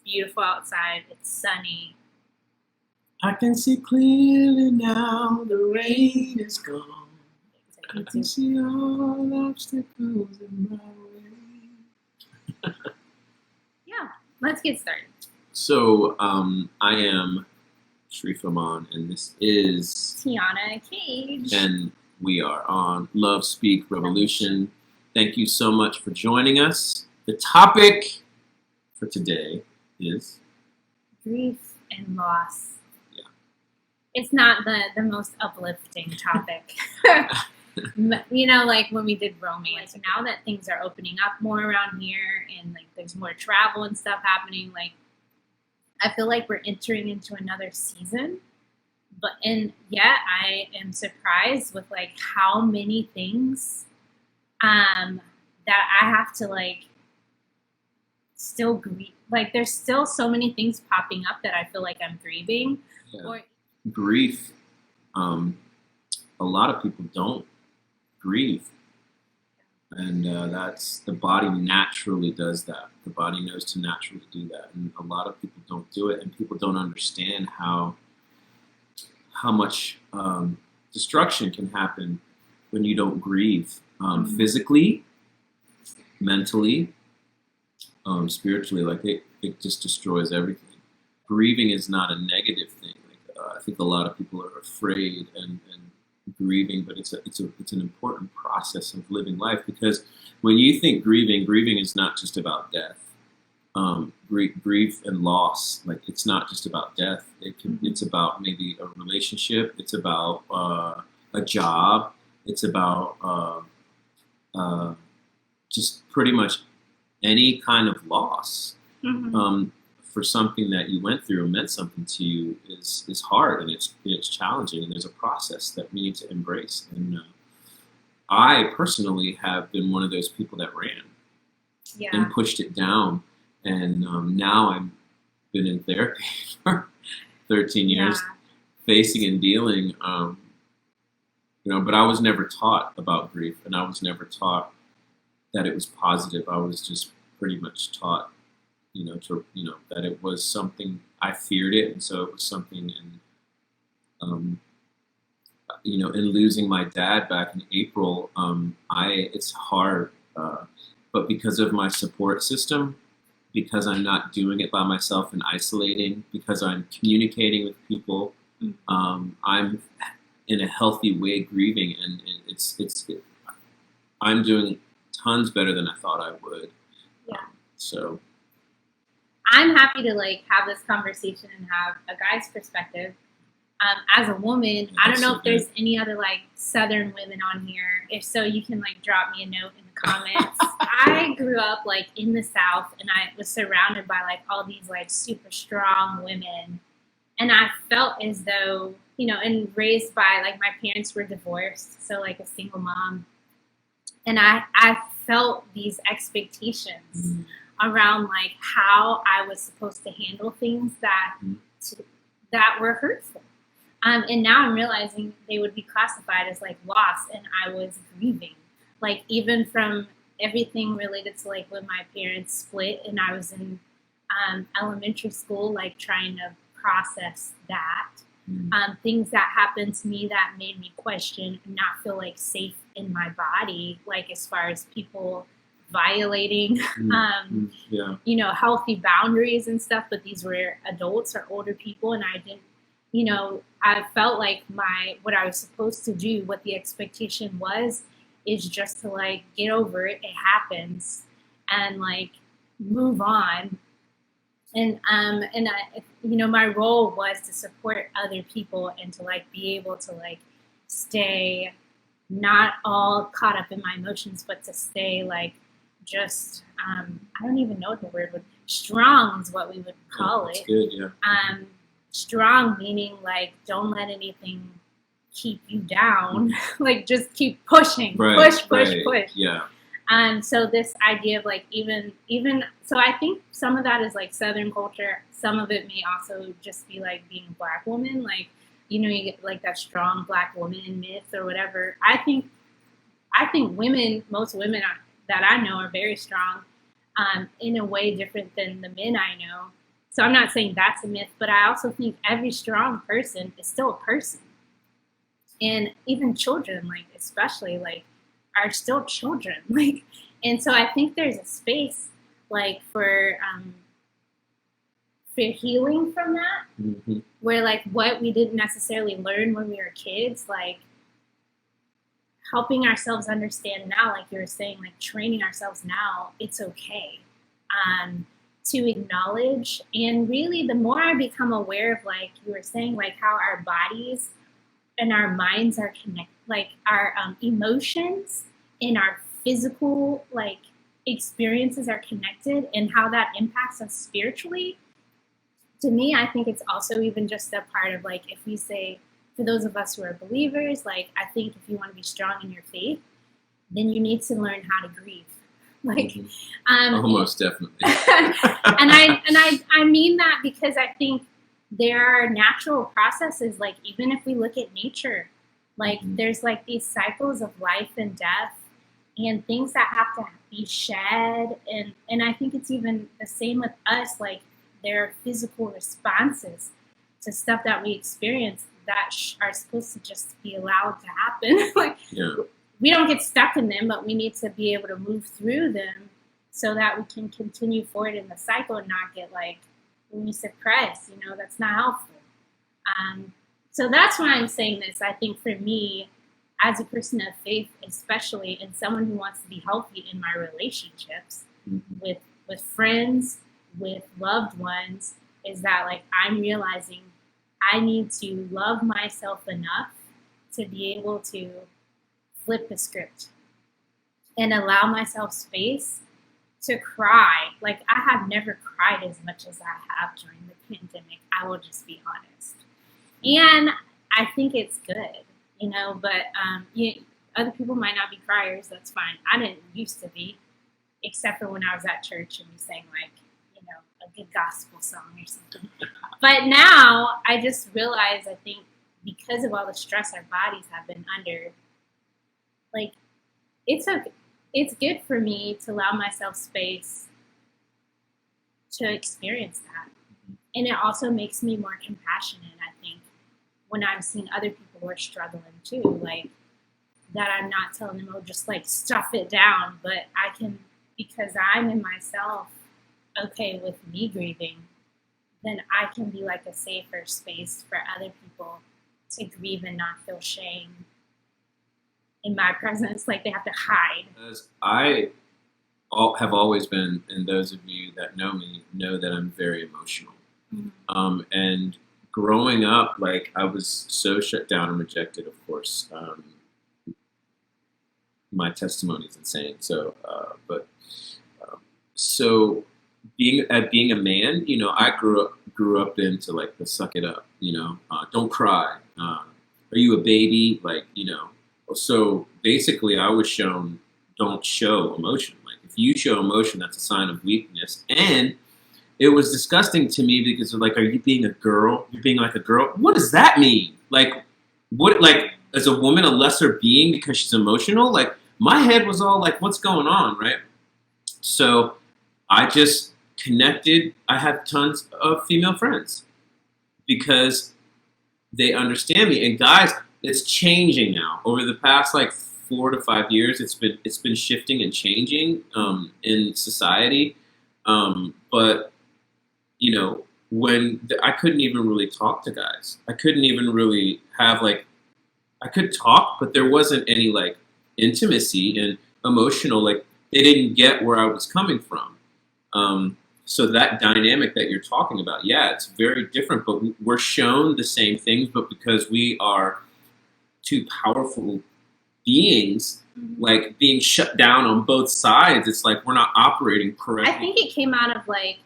beautiful outside. It's sunny. I can see clearly now the rain is gone. I can see all obstacles in my way. Yeah, let's get started. So, I am Sharif Iman, and this is Tiona Cage. and we are on Love Speak Revolution. Thank you so much for joining us. The topic for today is grief and loss. Yeah. It's not the most uplifting topic. You know, like when we did romance, now that things are opening up more around here and like there's more travel and stuff happening, like I feel like we're entering into another season. But and yet I am surprised with like how many things that I have to like still grieve. Like there's still so many things popping up that I feel like I'm grieving. Yeah. Or grief. A lot of people don't grieve, and that's the body naturally does that. The body knows to naturally do that, and a lot of people don't do it, and people don't understand how much destruction can happen when you don't grieve, physically, mentally, spiritually. Like it just destroys everything. Grieving is not a negative thing. Like, I think a lot of people are afraid and grieving, but it's an important process of living life, because when you think grieving is not just about death. Grief and loss, like it's not just about death. It's about maybe a relationship. It's about a job. It's about just pretty much any kind of loss. For something that you went through and meant something to you is hard, and it's challenging, and there's a process that we need to embrace. And I personally have been one of those people that ran and pushed it down, and now I've been in therapy for 13 years, facing and dealing. But I was never taught about grief, and I was never taught that it was positive. I was just pretty much taught that it was something. I feared it, and so it was something. And in losing my dad back in April, it's hard, but because of my support system, because I'm not doing it by myself and isolating, because I'm communicating with people, I'm in a healthy way grieving, and I'm doing tons better than I thought I would. So. I'm happy to like have this conversation and have a guy's perspective. As a woman, I don't know if there's any other like Southern women on here. If so, you can like drop me a note in the comments. I grew up like in the South, and I was surrounded by like all these like super strong women, and I felt as though and raised by like my parents were divorced, so like a single mom, and I felt these expectations around like how I was supposed to handle things that were hurtful. And now I'm realizing they would be classified as like loss, and I was grieving. Like even from everything related to like when my parents split and I was in elementary school, like trying to process that. Things that happened to me that made me question and not feel like safe in my body, like as far as people violating healthy boundaries and stuff, but these were adults or older people, and I didn't I felt like what I was supposed to do, what the expectation was, is just to like get over it. It happens, and like move on. And my role was to support other people and to like be able to like stay not all caught up in my emotions, but to stay like just I don't even know what the word would. Strong is what we would call it. Good, yeah. Strong meaning like don't let anything keep you down. Like just keep pushing, push. Yeah. So this idea of like even so, I think some of that is like Southern culture. Some of it may also just be like being a Black woman. Like you get like that strong Black woman myth or whatever. I think most women that I know are very strong, in a way different than the men I know. So I'm not saying that's a myth, but I also think every strong person is still a person. And even children, like, especially, like, are still children. Like, and so I think there's a space, like, for healing from that, Mm-hmm. where, like, what we didn't necessarily learn when we were kids, like, helping ourselves understand now, like you were saying, like, training ourselves now, it's okay to acknowledge. And really, the more I become aware of, like you were saying, like, how our bodies and our minds are connected, like, our emotions and our physical, like, experiences are connected, and how that impacts us spiritually. To me, I think it's also even just a part of, like, if we say, for those of us who are believers, like, I think if you want to be strong in your faith, then you need to learn how to grieve. Like, almost definitely. and I mean that because I think there are natural processes, like, even if we look at nature, like, there's, like, these cycles of life and death and things that have to be shed. And I think it's even the same with us. Like, there are physical responses to stuff that we experience that are supposed to just be allowed to happen. Like, yeah. We don't get stuck in them, but we need to be able to move through them so that we can continue forward in the cycle and not get, like, when we suppress, that's not helpful. So that's why I'm saying this. I think for me, as a person of faith, especially, and someone who wants to be healthy in my relationships with friends, with loved ones, is that, like, I'm realizing I need to love myself enough to be able to flip the script and allow myself space to cry. Like, I have never cried as much as I have during the pandemic. I will just be honest. And I think it's good, but other people might not be criers. That's fine. I didn't used to be, except for when I was at church and we sang, like, a good gospel song or something. But now I just realize, I think, because of all the stress our bodies have been under, like, it's good for me to allow myself space to experience that. And it also makes me more compassionate, I think, when I'm seeing other people who are struggling too, like, that I'm not telling them, oh, just, like, stuff it down, but I can, because I'm in myself okay with me grieving, then I can be, like, a safer space for other people to grieve and not feel shame in my presence, like they have to hide. As I have always been, and those of you that know me know that I'm very emotional. Mm-hmm. And growing up, like, I was so shut down and rejected, of course. My testimony is insane. So, so being a man, I grew up into, like, the suck it up, don't cry. Are you a baby? Like, so basically I was shown, don't show emotion. Like, if you show emotion, that's a sign of weakness. And it was disgusting to me because, like, are you being a girl? You're being like a girl? What does that mean? Like, what, like, is a woman a lesser being because she's emotional? Like, my head was all like, what's going on, right? So I just connected. I have tons of female friends because they understand me. And guys, it's changing now. Over the past, like, 4 to 5 years, it's been shifting and changing in society. But when I couldn't even really talk to guys, I couldn't even really have, like, I could talk, but there wasn't any, like, intimacy and emotional. Like, they didn't get where I was coming from. So that dynamic that you're talking about, yeah, it's very different. But we're shown the same things, but because we are two powerful beings, like, being shut down on both sides, it's like we're not operating correctly. I think it came out of, like,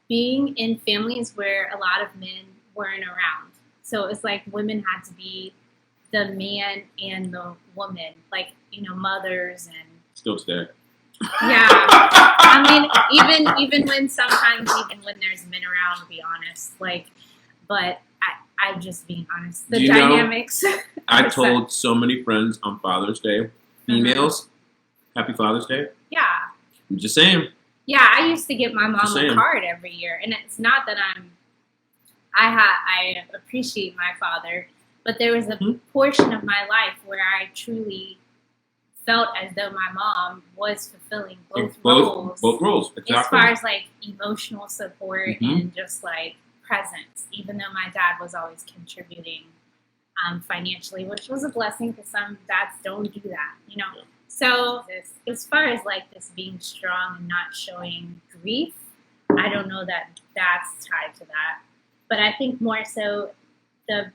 being in families where a lot of men weren't around. So it was like women had to be the man and the woman, like, mothers and still today. Yeah, I mean, even when there's men around, to be honest, like, but I'm just being honest. The dynamics. I told so many friends on Father's Day, females, Happy Father's Day. Yeah. I'm just saying. Yeah, I used to get my mom Just a saying. card every year, and it's not that I appreciate my father, but there was a portion of my life where I truly felt as though my mom was fulfilling both roles. Both roles, exactly. As far as like emotional support Mm-hmm. and just like presence, even though my dad was always contributing financially, which was a blessing because some dads don't do that, you know. Yeah. So as far as like this being strong and not showing grief, I don't know that that's tied to that. But I think more so the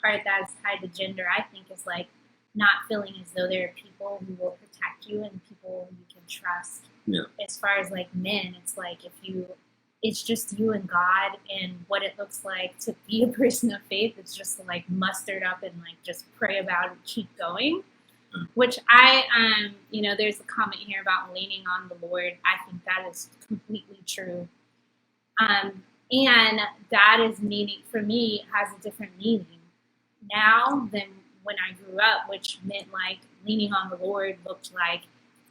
part that's tied to gender, I think, is like not feeling as though there are people who will protect you and people you can trust. Yeah. As far as like men, it's like it's just you and God, and what it looks like to be a person of faith. It's just to like muster it up and like just pray about and keep going. Which there's a comment here about leaning on the Lord. I think that is completely true. And that is meaning, for me, has a different meaning now than when I grew up, which meant like leaning on the Lord looked like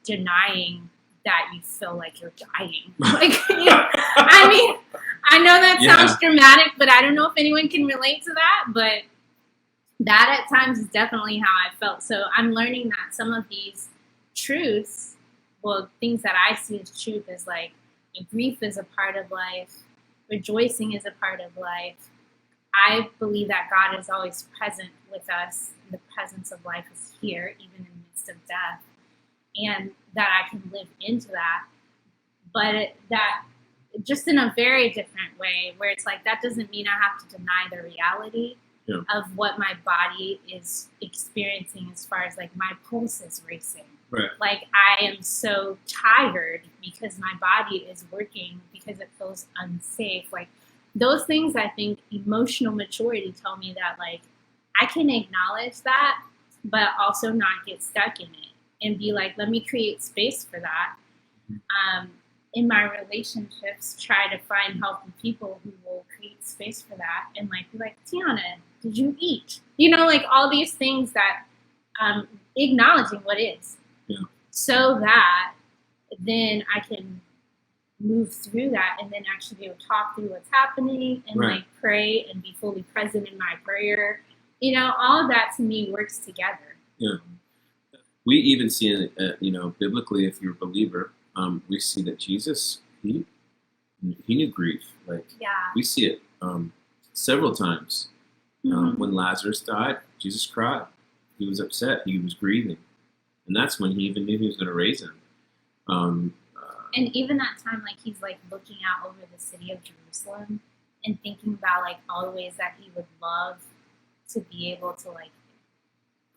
denying that you feel like you're dying. Like, I mean, I know that sounds dramatic, but I don't know if anyone can relate to that. But that at times is definitely how I felt. So I'm learning that some of these truths, well, things that I see as truth is like grief is a part of life, rejoicing is a part of life. I believe that God is always present with us. The presence of life is here, even in the midst of death, and that I can live into that. But that just in a very different way, where it's like that doesn't mean I have to deny the reality of what my body is experiencing as far as like my pulse is racing. Right. Like I am so tired because my body is working because it feels unsafe. Like those things, I think emotional maturity tell me that like I can acknowledge that, but also not get stuck in it and be like, let me create space for that. In my relationships, try to find healthy people who will create space for that and like be like, Tiona, did you eat? Like all these things that acknowledging what is. Yeah. So that then I can move through that and then actually be able to talk through what's happening and like pray and be fully present in my prayer. All of that to me works together. Yeah. We even see it, biblically, if you're a believer, we see that Jesus, he knew grief. Like we see it several times. When Lazarus died, Jesus cried. He was upset. He was grieving. And that's when he even knew he was going to raise him. And even that time, like he's like looking out over the city of Jerusalem and thinking about like all the ways that he would love to be able to like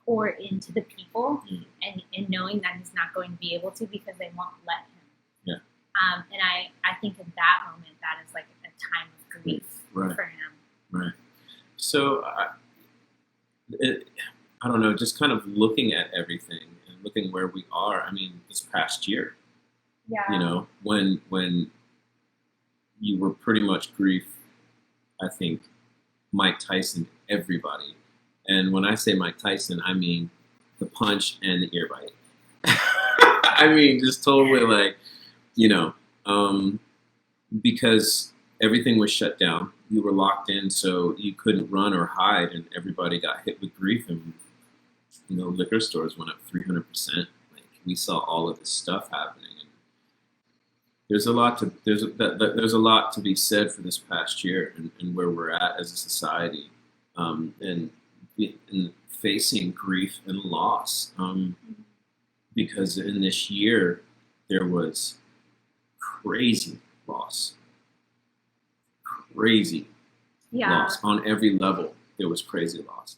pour into the people and knowing that he's not going to be able to because they won't let him. Yeah. And I think in that moment, that is like a time of grief for him. Right. So I don't know, just kind of looking at everything and looking where we are. I mean, this past year, when you were pretty much grief, I think Mike Tyson, everybody. And when I say Mike Tyson, I mean the punch and the ear bite. I mean, just totally like, because everything was shut down. You were locked in, so you couldn't run or hide, and everybody got hit with grief. And liquor stores went up 300%. Like we saw all of this stuff happening. And there's a lot to be said for this past year and where we're at as a society, and facing grief and loss. Because in this year there was crazy loss. Crazy loss on every level. There was crazy loss.